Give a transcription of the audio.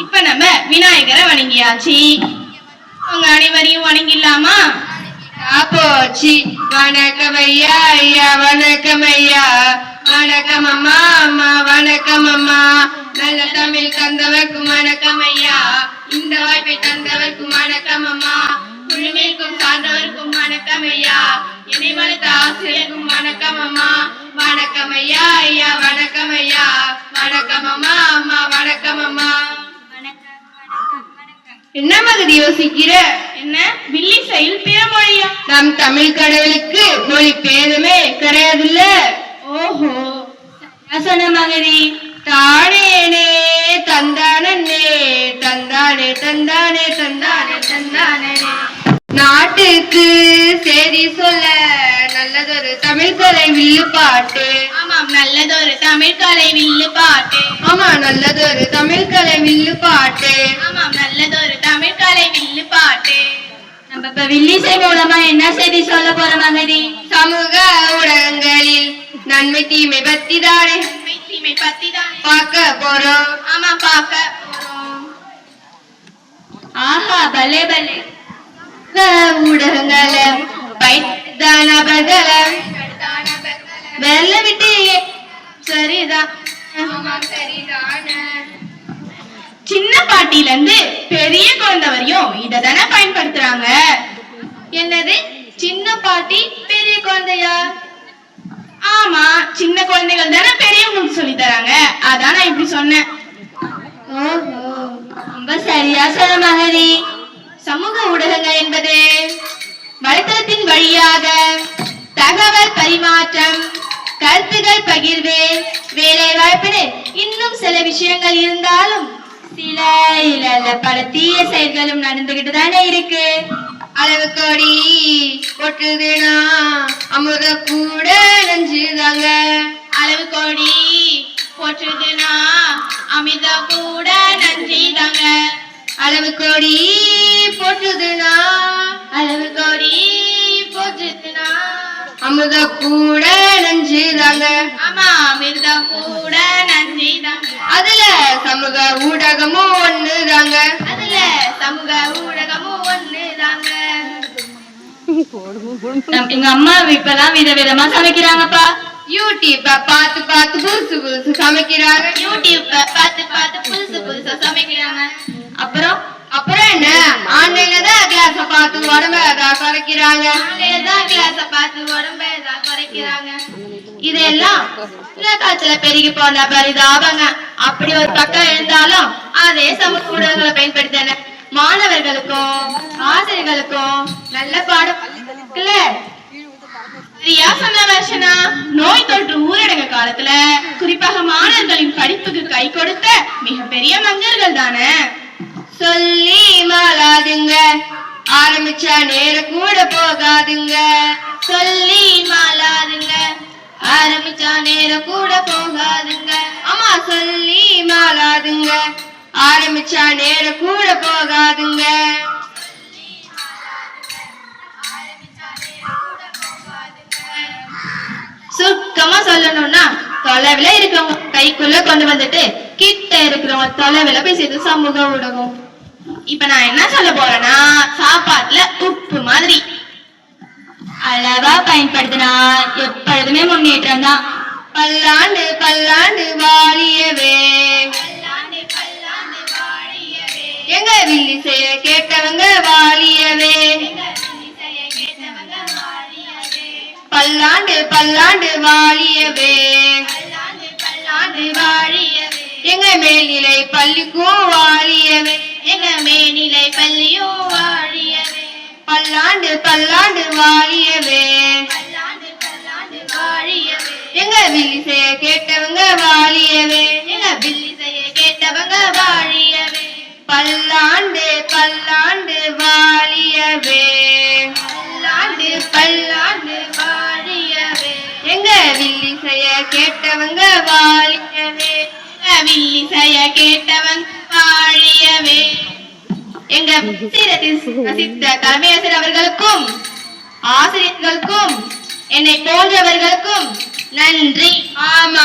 இப்ப நம்ம விநாயகரை வணங்கியாச்சு. உங்க அனைவரையும் வணங்கிடலாமா? போச்சு. வணக்கம் ஐயா, ஐயா வணக்கம் ஐயா. வணக்கம் அம்மா, அம்மா வணக்கம் அம்மா. நல்ல தமிழ் தந்தவர்க்கும் வணக்கம் ஐயா. இந்த வாய்ப்பை தந்தவர்க்கும் வணக்கம் அம்மா. குழுமைக்கும் சார்ந்தவர்க்கும் வணக்கம் ஐயா. என்னை வளர்த்த ஆசிரியருக்கும் வணக்கம் அம்மா. வணக்கம் ஐயா, ஐயா வணக்கம் ஐயா. வணக்கம் அம்மா, அம்மா வணக்கம் அம்மா. என்ன மகதி யோசிக்கிற? என்ன வில்லி செயல் பிற மொழியா? நம் தமிழ் கடவுளுக்கு மொழி பேதமே கிடையாதுல்ல. ஓஹோ, சொன்ன மகதி. தானேனே தந்தானே தந்தானே தந்தானே தந்தானே தந்தானே. நாட்டுக்கு செய்தி சொல்ல நல்லதொரு தமிழ் கலை வில்லு பாட்டு. ஆமாம், நல்லதொரு தமிழ் கலை வில்லு பாட்டு. ஆமா, நல்லதொரு தமிழ் கலை வில்லு பாட்டு. ஆமாம், நல்லதொரு தமிழ் கலை வில்லு பாட்டு. நம்ம இப்ப வில்லிசை மூலமா என்ன செய்தி சொல்ல போறோம் மகதி? சமூக ஊடகங்களில் நன்மை தீமை பத்தி தானே பார்க்க போறோம். ஆமா, பார்க்க போறோம். ஆஹா, பலே பலே. ஊடகங்கள நபர்கள வெள்ள விட்டு சரிதான். சின்ன பாட்டில இருந்து பெரிய குழந்தை வரையும் இததானே பயன்படுத்துறாங்க. என்னது சின்ன பாட்டி பெரிய குழந்தையா? ஆமா, சின்ன குழந்தைகள் தானே பெரியவங்களுக்கு சொல்லி தராங்க. அதான் நான் இப்படி சொன்னேன். ஓஹோ, ரொம்ப சரியா சொல்ல மகதி. சமூக ஊடகங்கள் என்பது வலைத்தளத்தின் வழியாக தகவல் பரிமாற்றம், கருத்துகள் பகிர்வு, வேலை வாய்ப்பு, இன்னும் சில விஷயங்கள் இருந்தாலும் சில பல தீய செயல்களும் நடந்துகிட்டு தானே இருக்கு. அளவு கோடி கொட்டுதுனா அமுத கூட நஞ்சுதாங்க. அளவு கோடி போற்றுதுனா அமிர்த கூட நஞ்சுதாங்க. அளவு கோடி போற்றுதுனா அளவு கோடி போற்றுதுனா அமுத கூட நஞ்சுதாங்க. ஆமா, அமிர்த கூட நஞ்சுதாங்க. அதுல சமூக ஊடகமும் ஒண்ணுதாங்க. அதுல சமூக ஊடகமும் ஒண்ணுதாங்க. எங்க அம்மா இப்பதான் விதவிதமா சமைக்கிறாங்கப்பா. யூடியூப்ப பார்த்து பார்த்து புதுசு புதுசு சமைக்கிறாங்க. யூடியூப்ப பார்த்து பார்த்து புதுசு புதுசா சமைக்கிறாங்க. அப்புறம் என்ன, ஆன்லைன்ல தான் கிளாஸ பார்த்து உடம்ப குறைக்கிறாங்க. ஆன்லைன்ல தான் கிளாஸ பார்த்து உடம்ப குறைக்கிறாங்க. இதெல்லாம் காய்ச்சல பெருகி போன பரிதாபங்க. அப்படி ஒரு பக்கம் இருந்தாலும் அதே சமூக ஊடகங்களை பயன்படுத்தின மாணவர்களுக்கும் ஆசிரியர்களுக்கும் நல்ல பாடம். சரியா சொன்ன வருஷனா. நோய் தொற்று ஊரடங்கு காலத்துல குறிப்பாக மாணவர்களின் படிப்புக்கு கை கொடுத்த மிகப்பெரிய மங்கர்கள் தானே. சொல்லி மாளாதுங்க, ஆரம்பிச்சா நேர கூட போகாதுங்க. சொல்லி மாளாதுங்க, ஆரம்பிச்சா நேர கூட போகாதுங்க. ஆமா, சொல்லி மாளாதுங்க, ஆரம்பிச்சா நேர கூட போகாதுங்க. சுருக்கமா சொல்லணும்னா, தொலைவில இருக்கிறவங்க கைக்குள்ள கொண்டு வந்துட்டு கிட்ட இருக்கிறவங்க தொலைவில பேசியது சமூக ஊடகம். இப்ப நான் என்ன சொல்ல போறேன்னா, சாப்பாட்டுல உப்பு மாதிரி அளவா பயன்படுத்தினா எப்பொழுதுமே முன்னேற்றம் தான். பல்லாண்டு பல்லாண்டு வாழியவே. எங்க வில்லிசைய கேட்டவங்க வாழியவே. பல்லாண்டு பல்லாண்டு வாழியவே. எங்க மேல்நிலை பள்ளிக்கும் வாழியவே. எங்க மேல்நிலை பள்ளியும் வாழியவே. பல்லாண்டு பல்லாண்டு வாழியவே. எங்க வில்லிசைய கேட்டவங்க வாழியவே. எங்க வில்லிசைய கேட்டவங்க வாழியவே. பல்லாண்டு பல்லாண்டு வாழியவே. பல்லாண்டு பல்லாண்டு வாழியவே. எங்க வில்லிசைய கேட்டவங்க வாழியவே. வில்லிசைய கேட்டவங்க வாழியவே. எங்க சித்த தலைமையாசிரியர் அவர்களுக்கும் ஆசிரியர்களுக்கும் என்னை போன்றவர்களுக்கும் நன்றி. ஆமா,